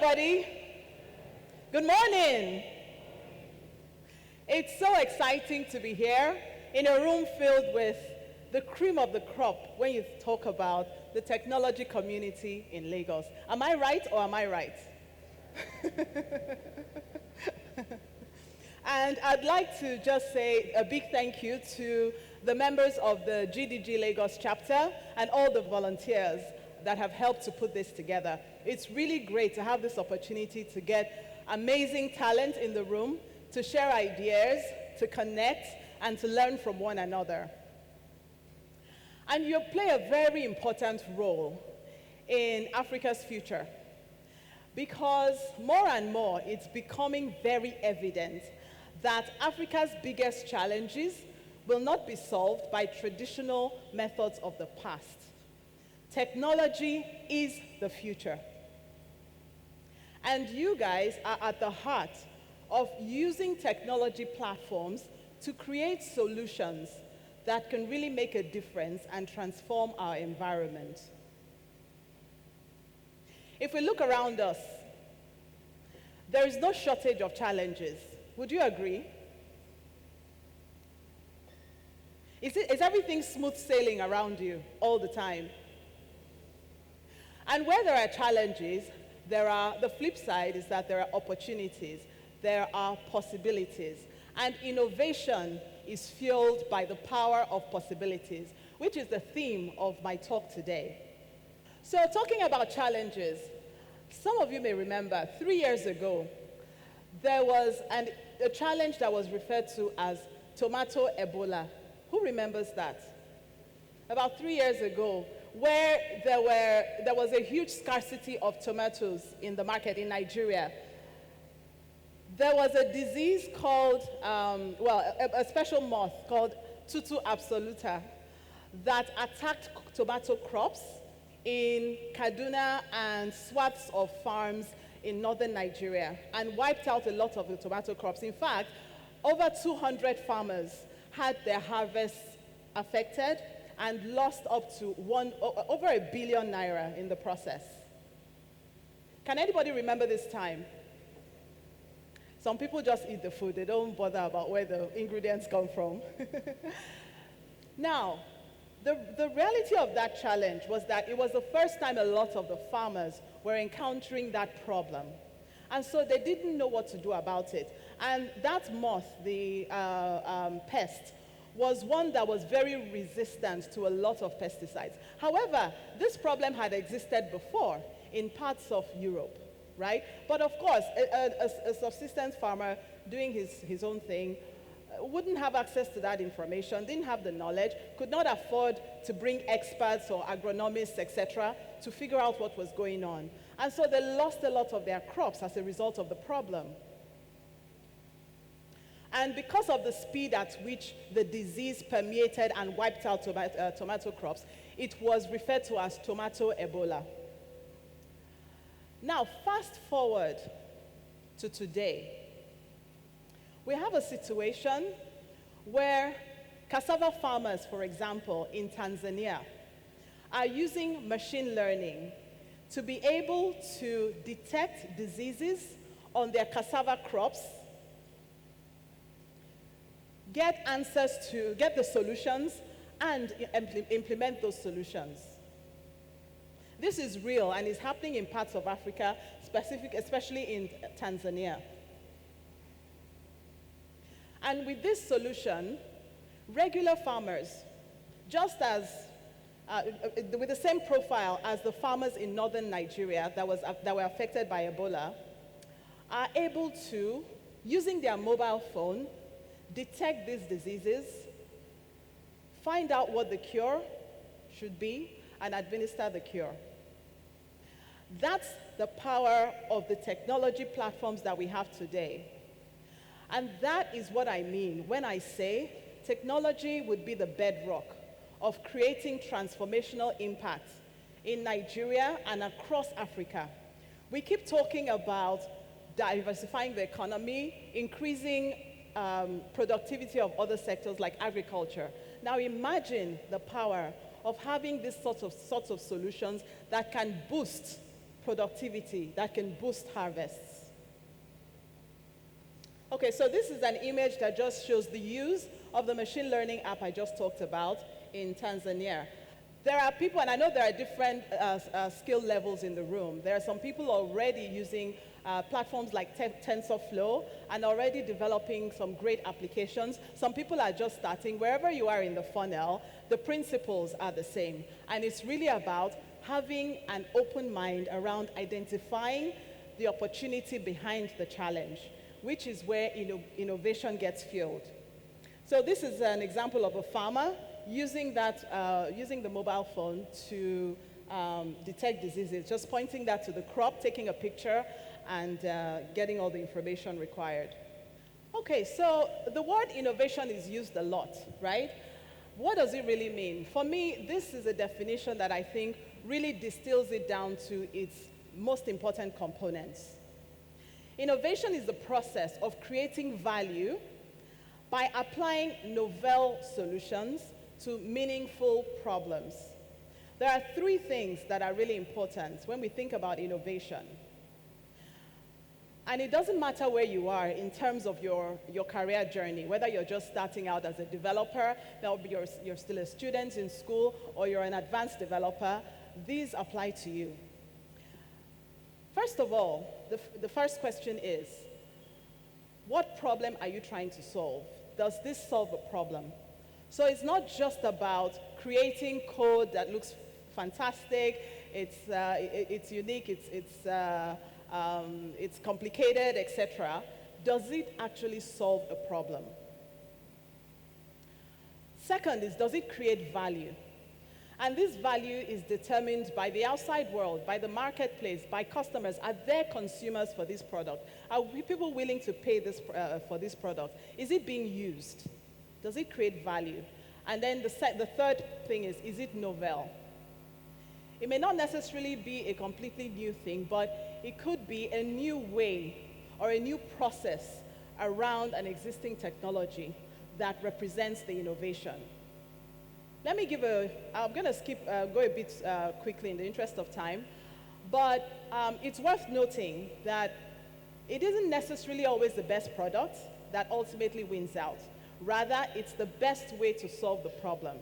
everybody. Good morning. It's so exciting to be here in a room filled with the cream of the crop when you talk about the technology community in Lagos. Am I right or am I right? And I'd like to just say a big thank you to the members of the GDG Lagos chapter and all the volunteers that have helped to put this together. It's really great to have this opportunity to get amazing talent in the room, to share ideas, to connect, and to learn from one another. And you play a very important role in Africa's future, because more and more it's becoming very evident that Africa's biggest challenges will not be solved by traditional methods of the past. Technology is the future. And you guys are at the heart of using technology platforms to create solutions that can really make a difference and transform our environment. If we look around us, there is no shortage of challenges. Would you agree? Is everything smooth sailing around you all the time? And where there are challenges, the flip side is that there are opportunities, there are possibilities, and innovation is fueled by the power of possibilities, which is the theme of my talk today. So talking about challenges, some of you may remember 3 years ago, there was a challenge that was referred to as tomato Ebola. Who remembers that? About 3 years ago, where there was a huge scarcity of tomatoes in the market in Nigeria. There was a disease called, a special moth called Tutu absoluta that attacked tomato crops in Kaduna and swaths of farms in northern Nigeria and wiped out a lot of the tomato crops. In fact, over 200 farmers had their harvests affected and lost up to over ₦1 billion in the process. Can anybody remember this time? Some people just eat the food. They don't bother about where the ingredients come from. Now, the reality of that challenge was that it was the first time a lot of the farmers were encountering that problem. And so they didn't know what to do about it. And that moth, the pest, was one that was very resistant to a lot of pesticides. However, this problem had existed before in parts of Europe, right? But of course, a subsistence farmer doing his own thing wouldn't have access to that information, didn't have the knowledge, could not afford to bring experts or agronomists, etc., to figure out what was going on. And so they lost a lot of their crops as a result of the problem. And because of the speed at which the disease permeated and wiped out tomato crops, it was referred to as tomato Ebola. Now, fast forward to today. We have a situation where cassava farmers, for example, in Tanzania, are using machine learning to be able to detect diseases on their cassava crops, get the solutions, and implement those solutions. This is real and is happening in parts of Africa, especially in Tanzania. And with this solution, regular farmers, just as with the same profile as the farmers in northern Nigeria that were affected by Ebola, are able to, using their mobile phone, detect these diseases, find out what the cure should be, and administer the cure. That's the power of the technology platforms that we have today. And that is what I mean when I say technology would be the bedrock of creating transformational impact in Nigeria and across Africa. We keep talking about diversifying the economy, increasing productivity of other sectors like agriculture. Now imagine the power of having these sorts of solutions that can boost productivity that can boost harvests. Okay, so this is an image that just shows the use of the machine learning app I just talked about in Tanzania. There are people, and I know there are different skill levels in the room. There are some people already using platforms like TensorFlow and already developing some great applications. Some people are just starting. Wherever you are in the funnel, the principles are the same. And it's really about having an open mind around identifying the opportunity behind the challenge, which is where innovation gets fueled. So this is an example of a farmer using the mobile phone to detect diseases, just pointing that to the crop, taking a picture, and getting all the information required. Okay, so the word innovation is used a lot, right? What does it really mean? For me, this is a definition that I think really distills it down to its most important components. Innovation is the process of creating value by applying novel solutions to meaningful problems. There are three things that are really important when we think about innovation. And it doesn't matter where you are in terms of your career journey, whether you're just starting out as a developer, or you're still a student in school, or you're an advanced developer, these apply to you. First of all, the first question is, what problem are you trying to solve? Does this solve a problem? So it's not just about creating code that looks fantastic, it's unique, it's complicated, etc. Does it actually solve a problem? Second is, does it create value? And this value is determined by the outside world, by the marketplace, by customers. Are there consumers for this product? Are people willing to pay for this product? Is it being used? Does it create value? And then the third thing is it novel? It may not necessarily be a completely new thing, but it could be a new way or a new process around an existing technology that represents the innovation. I'm going to go a bit quickly in the interest of time, but it's worth noting that it isn't necessarily always the best product that ultimately wins out. Rather, it's the best way to solve the problem.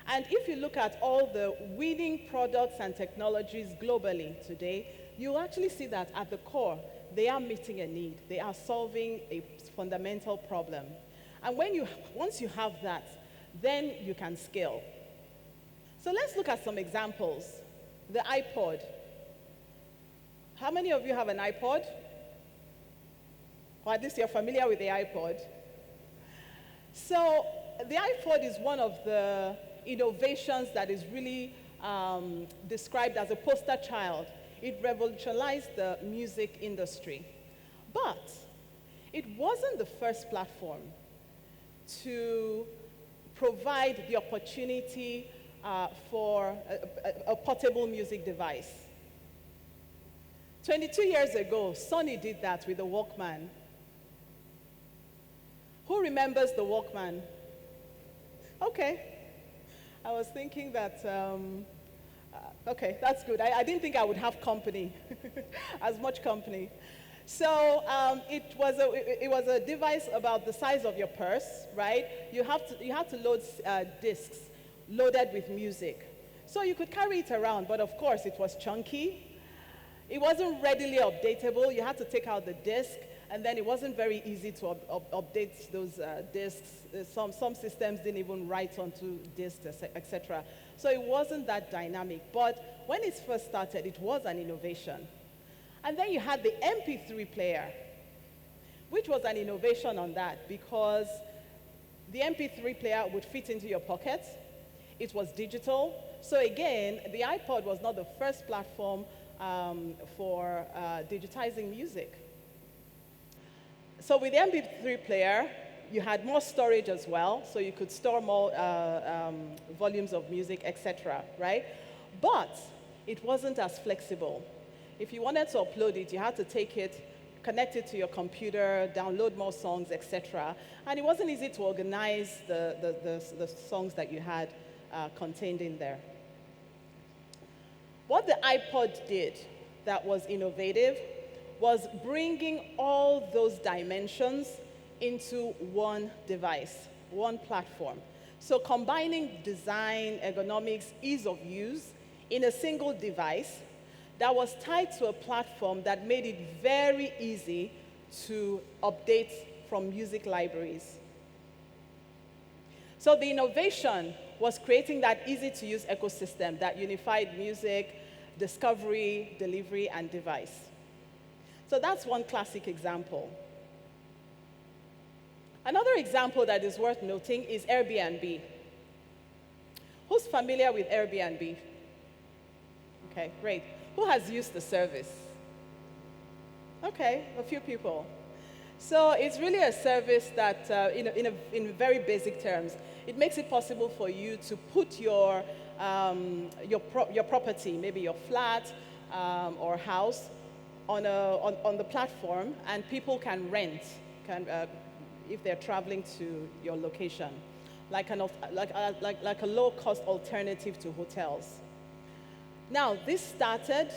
And if you look at all the winning products and technologies globally today, you actually see that at the core, they are meeting a need. They are solving a fundamental problem. And once you have that, then you can scale. So let's look at some examples. The iPod. How many of you have an iPod? Or at least you're familiar with the iPod. So the iPod is one of the innovations that is really described as a poster child. It revolutionized the music industry. But it wasn't the first platform to provide the opportunity for a portable music device. 22 years ago, Sony did that with the Walkman. Who remembers the Walkman? Okay. I was thinking that, okay, that's good. I didn't think I would have company, as much company. So it was a device about the size of your purse, right? You had to load discs loaded with music. So you could carry it around, but of course it was chunky. It wasn't readily updatable. You had to take out the disc, and then it wasn't very easy to update those discs. Some systems didn't even write onto discs, etc. So it wasn't that dynamic. But when it first started, it was an innovation. And then you had the MP3 player, which was an innovation on that because the MP3 player would fit into your pocket. It was digital. So again, the iPod was not the first platform for digitizing music. So with the MP3 player, you had more storage as well, so you could store more volumes of music, etc., right? But it wasn't as flexible. If you wanted to upload it, you had to take it, connect it to your computer, download more songs, etc. And it wasn't easy to organize the songs that you had contained in there. What the iPod did that was innovative was bringing all those dimensions into one device, one platform. So combining design, ergonomics, ease of use in a single device that was tied to a platform that made it very easy to update from music libraries. So the innovation was creating that easy-to-use ecosystem that unified music, discovery, delivery, and device. So that's one classic example. Another example that is worth noting is Airbnb. Who's familiar with Airbnb? Okay, great. Who has used the service? Okay, a few people. So it's really a service that, in very basic terms, it makes it possible for you to put your property, maybe your flat or house, on the platform, and people can rent, if they're traveling to your location, like a low-cost alternative to hotels. Now, this started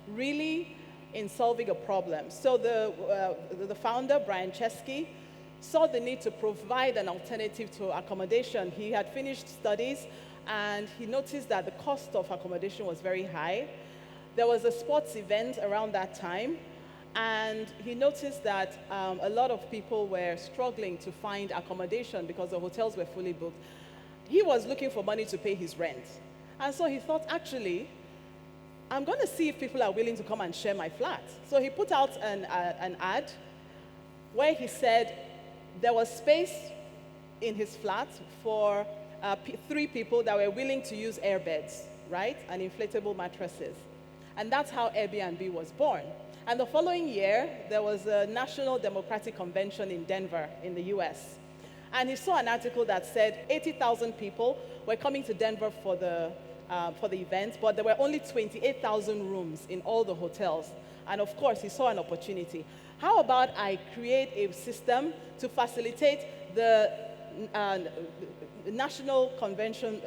really in solving a problem. So the founder, Brian Chesky, saw the need to provide an alternative to accommodation. He had finished studies, and he noticed that the cost of accommodation was very high. There was a sports event around that time, and he noticed that a lot of people were struggling to find accommodation because the hotels were fully booked. He was looking for money to pay his rent. And so he thought, actually, I'm going to see if people are willing to come and share my flat. So he put out an ad where he said there was space in his flat for 3 people that were willing to use airbeds, right, and inflatable mattresses. And that's how Airbnb was born. And the following year, there was a National Democratic Convention in Denver, in the US. And he saw an article that said 80,000 people were coming to Denver for the event, but there were only 28,000 rooms in all the hotels. And of course, he saw an opportunity. How about I create a system to facilitate the national convention,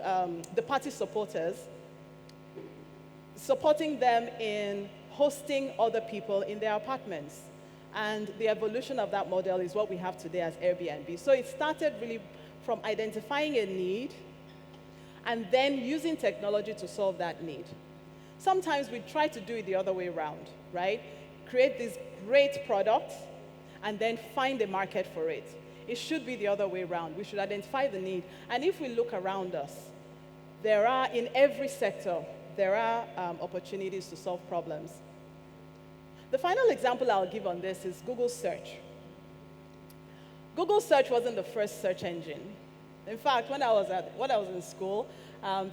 the party supporters, supporting them in hosting other people in their apartments. And the evolution of that model is what we have today as Airbnb. So it started really from identifying a need and then using technology to solve that need. Sometimes we try to do it the other way around, right? Create these great products and then find a market for it. It should be the other way around. We should identify the need. And if we look around us, there are, in every sector, there are opportunities to solve problems. The final example I'll give on this is Google Search. Google Search wasn't the first search engine. In fact, when I was in school,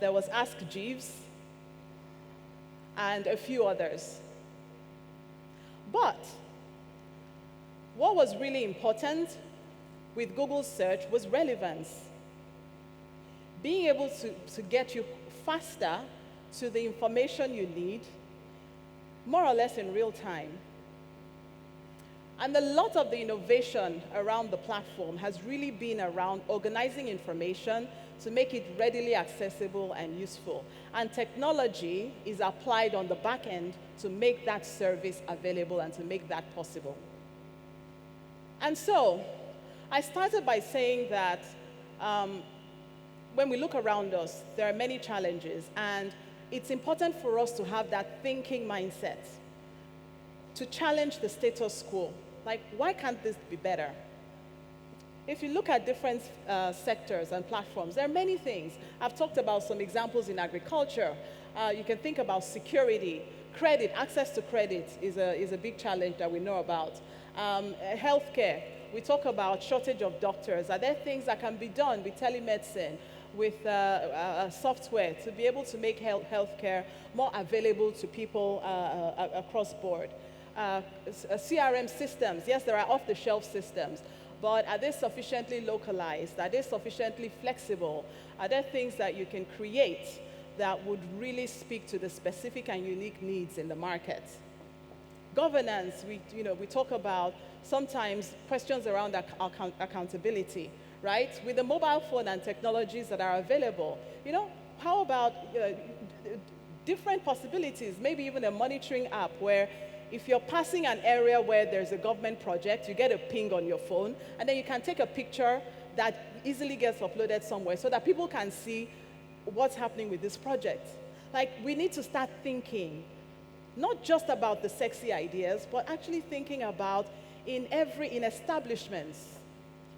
there was Ask Jeeves and a few others. But what was really important with Google Search was relevance. Being able to get you faster to the information you need, more or less in real time. And a lot of the innovation around the platform has really been around organizing information to make it readily accessible and useful. And technology is applied on the back end to make that service available and to make that possible. And so, I started by saying that when we look around us, there are many challenges, and it's important for us to have that thinking mindset, to challenge the status quo. Like, why can't this be better? If you look at different sectors and platforms, there are many things. I've talked about some examples in agriculture. You can think about security, credit. Access to credit is a big challenge that we know about. Healthcare, we talk about shortage of doctors. Are there things that can be done with telemedicine, with software to be able to make healthcare more available to people across board? CRM systems, yes, there are off-the-shelf systems, but are they sufficiently localized? Are they sufficiently flexible? Are there things that you can create that would really speak to the specific and unique needs in the market? Governance, we talk about sometimes questions around accountability, right? With the mobile phone and technologies that are available, how about different possibilities, maybe even a monitoring app where if you're passing an area where there's a government project, you get a ping on your phone, and then you can take a picture that easily gets uploaded somewhere so that people can see what's happening with this project. Like, we need to start thinking, not just about the sexy ideas, but actually thinking about in establishments,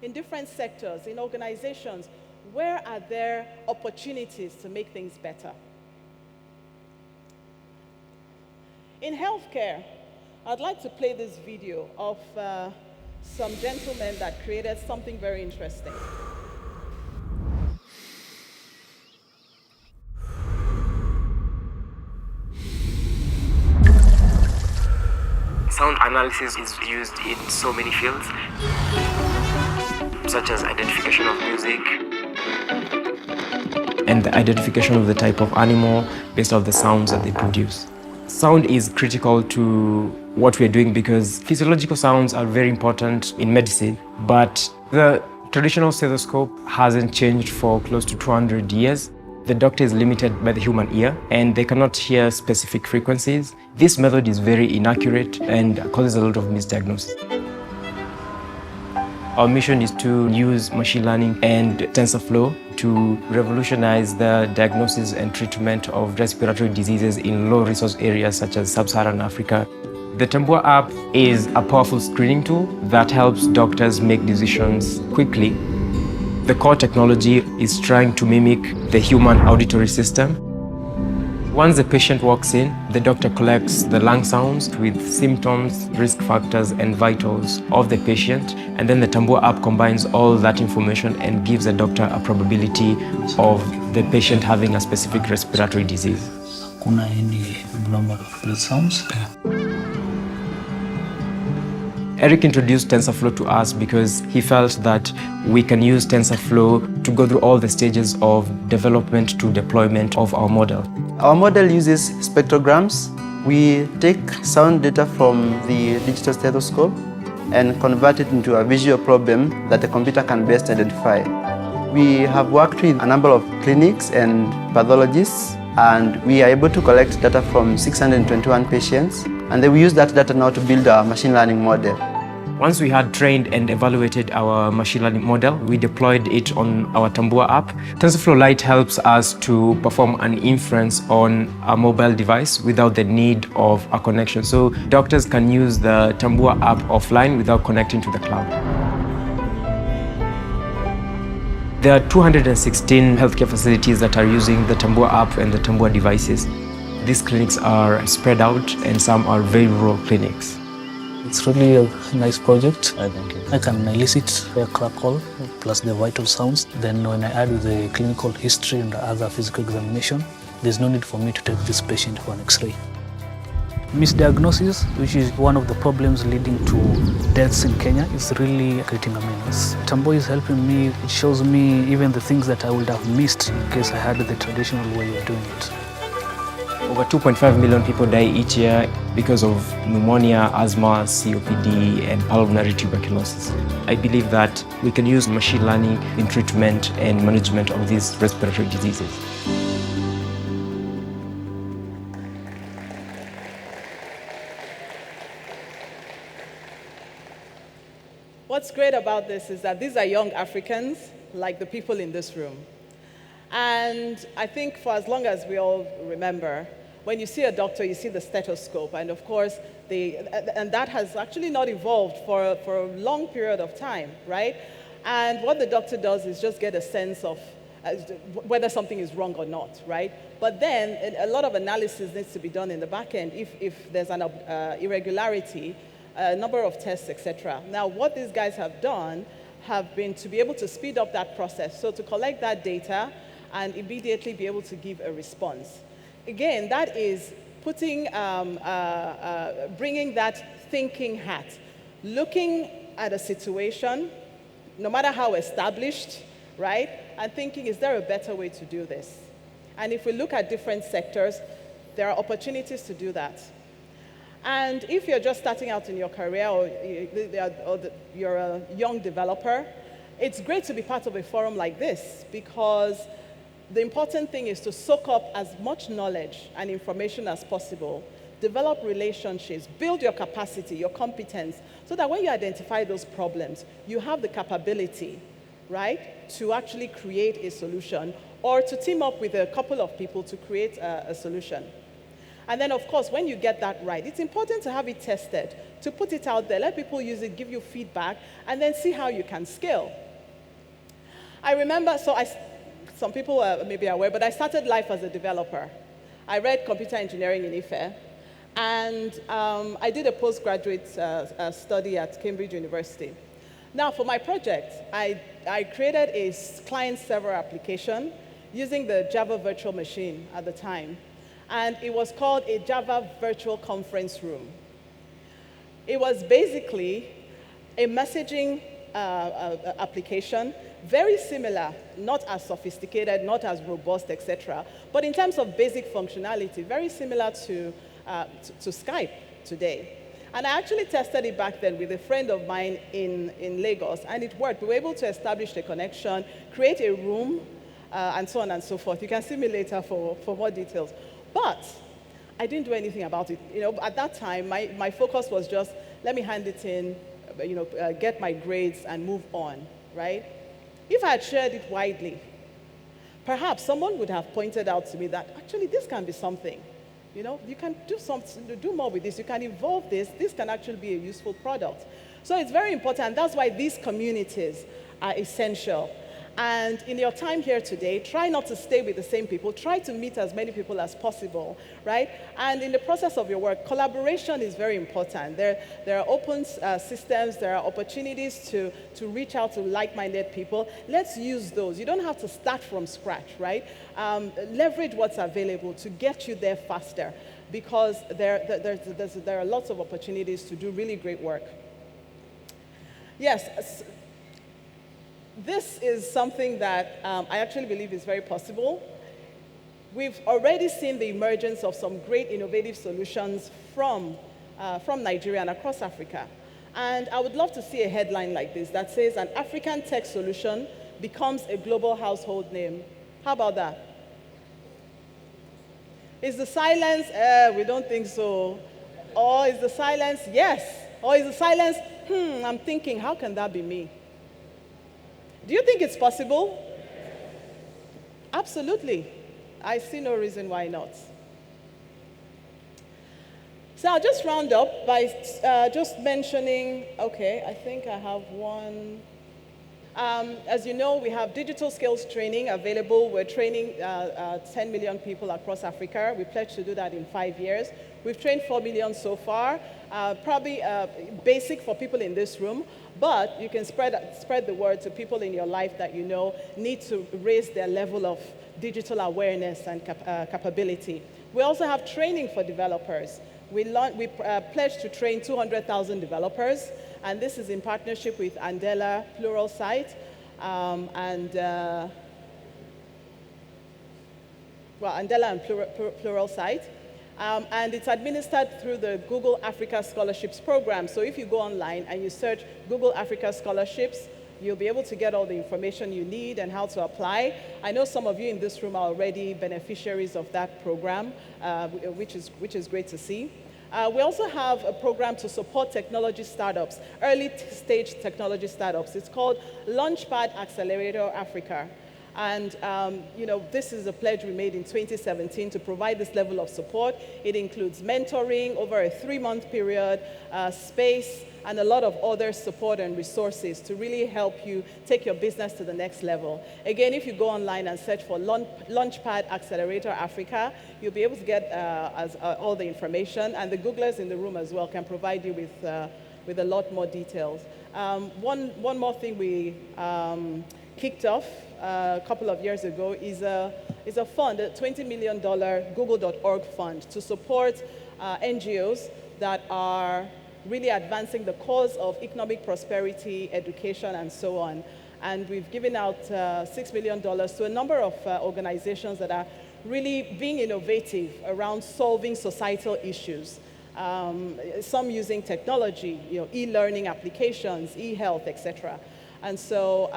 in different sectors, in organizations, where are there opportunities to make things better? In healthcare, I'd like to play this video of some gentlemen that created something very interesting. Sound analysis is used in so many fields, such as identification of music and the identification of the type of animal based on the sounds that they produce. Sound is critical to what we're doing because physiological sounds are very important in medicine, but the traditional stethoscope hasn't changed for close to 200 years. The doctor is limited by the human ear and they cannot hear specific frequencies. This method is very inaccurate and causes a lot of misdiagnosis. Our mission is to use machine learning and TensorFlow to revolutionize the diagnosis and treatment of respiratory diseases in low-resource areas such as sub-Saharan Africa. The Tambua app is a powerful screening tool that helps doctors make decisions quickly. The core technology is trying to mimic the human auditory system. Once the patient walks in, the doctor collects the lung sounds with symptoms, risk factors, and vitals of the patient. And then the Tambua app combines all that information and gives the doctor a probability of the patient having a specific respiratory disease. Kuna any abnormal breath sounds? Eric introduced TensorFlow to us because he felt that we can use TensorFlow to go through all the stages of development to deployment of our model. Our model uses spectrograms. We take sound data from the digital stethoscope and convert it into a visual problem that the computer can best identify. We have worked with a number of clinics and pathologists, and we are able to collect data from 621 patients, and then we use that data now to build our machine learning model. Once we had trained and evaluated our machine learning model, we deployed it on our Tambua app. TensorFlow Lite helps us to perform an inference on a mobile device without the need of a connection. So doctors can use the Tambua app offline without connecting to the cloud. There are 216 healthcare facilities that are using the Tambua app and the Tambua devices. These clinics are spread out and some are very rural clinics. It's really a nice project. I can elicit a crack call plus the vital sounds. Then when I add the clinical history and the other physical examination, there's no need for me to take this patient for an X-ray. Misdiagnosis, which is one of the problems leading to deaths in Kenya, is really creating a menace. Tambua is helping me. It shows me even the things that I would have missed in case I had the traditional way of doing it. Over 2.5 million people die each year because of pneumonia, asthma, COPD, and pulmonary tuberculosis. I believe that we can use machine learning in treatment and management of these respiratory diseases. What's great about this is that these are young Africans, like the people in this room. And I think for as long as we all remember, when you see a doctor, you see the stethoscope. And of course, and that has actually not evolved for a long period of time, right? And what the doctor does is just get a sense of whether something is wrong or not, right? But then a lot of analysis needs to be done in the back end if there's an irregularity, a number of tests, etc. Now, what these guys have done have been to be able to speed up that process, so to collect that data and immediately be able to give a response. Again, that is putting, bringing that thinking hat, looking at a situation, no matter how established, right, and thinking, is there a better way to do this? And if we look at different sectors, there are opportunities to do that. And if you're just starting out in your career or you're a young developer, it's great to be part of a forum like this because the important thing is to soak up as much knowledge and information as possible, develop relationships, build your capacity, your competence, so that when you identify those problems, you have the capability, right, to actually create a solution or to team up with a couple of people to create a solution. And then, of course, when you get that right, it's important to have it tested, to put it out there, let people use it, give you feedback, and then see how you can scale. I remember, some people may be aware, but I started life as a developer. I read computer engineering in Ife, and I did a postgraduate study at Cambridge University. Now, for my project, I created a client-server application using the Java virtual machine at the time. And it was called a Java Virtual Conference Room. It was basically a messaging application, very similar, not as sophisticated, not as robust, etc., but in terms of basic functionality, very similar to Skype today. And I actually tested it back then with a friend of mine in Lagos, and it worked. We were able to establish a connection, create a room, and so on and so forth. You can see me later for more details. But I didn't do anything about it. At that time, my focus was just, let me hand it in, get my grades and move on, right? If I had shared it widely, perhaps someone would have pointed out to me that, actually, this can be something. You can do something, do more with this. You can evolve this. This can actually be a useful product. So it's very important. That's why these communities are essential. And in your time here today, try not to stay with the same people. Try to meet as many people as possible, right? And in the process of your work, collaboration is very important. There are open systems. There are opportunities to reach out to like-minded people. Let's use those. You don't have to start from scratch, right? Leverage what's available to get you there faster, because there are lots of opportunities to do really great work. Yes. This is something that I actually believe is very possible. We've already seen the emergence of some great innovative solutions from Nigeria and across Africa. And I would love to see a headline like this that says, an African tech solution becomes a global household name. How about that? Is the silence, we don't think so? Or is the silence, yes? Or is the silence, I'm thinking, how can that be me? Do you think it's possible? Absolutely. I see no reason why not. So I'll just round up by just mentioning, okay, I think I have one. As you know, we have digital skills training available. We're training 10 million people across Africa. We pledged to do that in 5 years. We've trained 4 million so far, probably basic for people in this room, but you can spread the word to people in your life that you know need to raise their level of digital awareness and capability. We also have training for developers. We pledged to train 200,000 developers, and this is in partnership with Andela Pluralsight Andela and Pluralsight. And it's administered through the Google Africa Scholarships program. So if you go online and you search Google Africa Scholarships, you'll be able to get all the information you need and how to apply. I know some of you in this room are already beneficiaries of that program, which is great to see. We also have a program to support technology startups, early stage technology startups. It's called Launchpad Accelerator Africa. And this is a pledge we made in 2017 to provide this level of support. It includes mentoring over a 3-month period, space, and a lot of other support and resources to really help you take your business to the next level. Again, if you go online and search for Launchpad Accelerator Africa, you'll be able to get all the information, and the Googlers in the room as well can provide you with a lot more details. One more thing we kicked off a couple of years ago is a fund, a $20 million Google.org fund to support NGOs that are really advancing the cause of economic prosperity, education, and so on. And we've given out $6 million to a number of organizations that are really being innovative around solving societal issues. Some using technology, e-learning applications, e-health, etc. And so,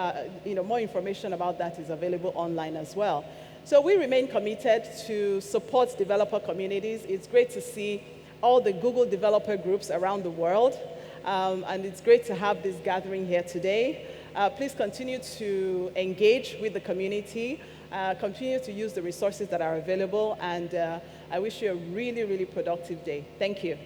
more information about that is available online as well. So we remain committed to support developer communities. It's great to see all the Google developer groups around the world, and it's great to have this gathering here today. Please continue to engage with the community, continue to use the resources that are available, and I wish you a really, really productive day. Thank you.